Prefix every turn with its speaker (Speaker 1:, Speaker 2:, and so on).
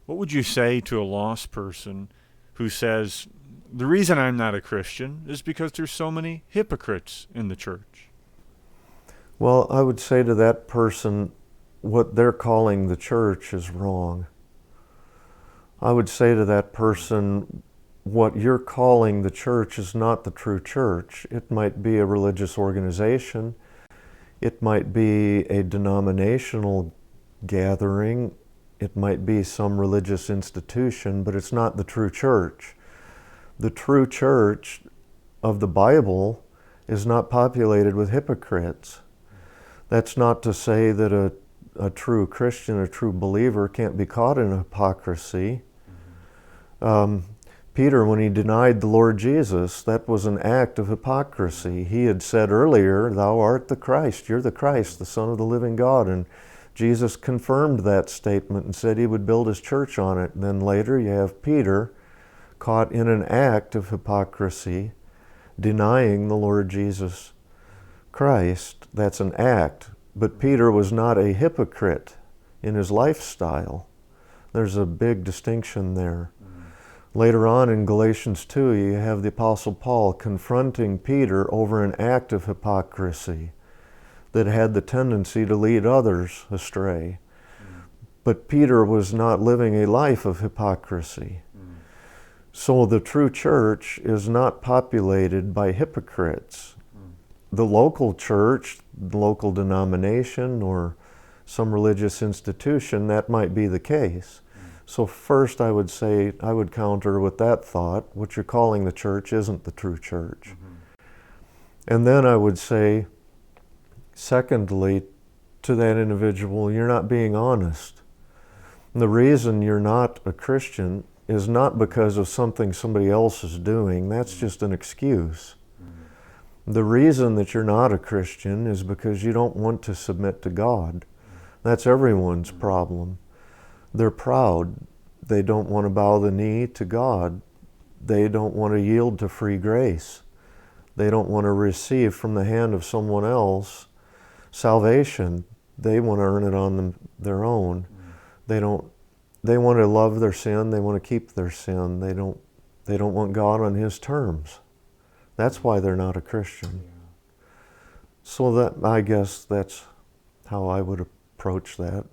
Speaker 1: What would you say to a lost person who says, the reason I'm not a Christian is because there's so many hypocrites in the church?
Speaker 2: Well, I would say to that person, what they're calling the church is wrong. I would say to that person, what you're calling the church is not the true church. It might be a religious organization. It might be a denominational gathering. It might be some religious institution, but it's not the true church. The true church of the Bible is not populated with hypocrites. That's not to say that a true Christian, a true believer can't be caught in hypocrisy. Peter, when he denied the Lord Jesus, that was an act of hypocrisy. He had said earlier, "Thou art the Christ, you're the Christ, the Son of the living God." And Jesus confirmed that statement and said he would build his church on it. And then later you have Peter caught in an act of hypocrisy, denying the Lord Jesus Christ. That's an act. But Peter was not a hypocrite in his lifestyle. There's a big distinction there. Later on in Galatians 2, you have the Apostle Paul confronting Peter over an act of hypocrisy that had the tendency to lead others astray. But Peter was not living a life of hypocrisy. So the true church is not populated by hypocrites. The local church, the local denomination, or some religious institution, that might be the case. So first I would say, I would counter with that thought, what you're calling the church isn't the true church. And then I would say, secondly, to that individual, you're not being honest. And the reason you're not a Christian is not because of something somebody else is doing. That's just an excuse. The reason that you're not a Christian is because you don't want to submit to God. That's everyone's problem. They're proud. They don't want to bow the knee to God. They don't want to yield to free grace. They don't want to receive from the hand of someone else salvation. They want to earn it on their own. They want to love their sin. They want to keep their sin. They don't want God on His terms. That's why they're not a Christian. So that, I guess that's how I would approach that.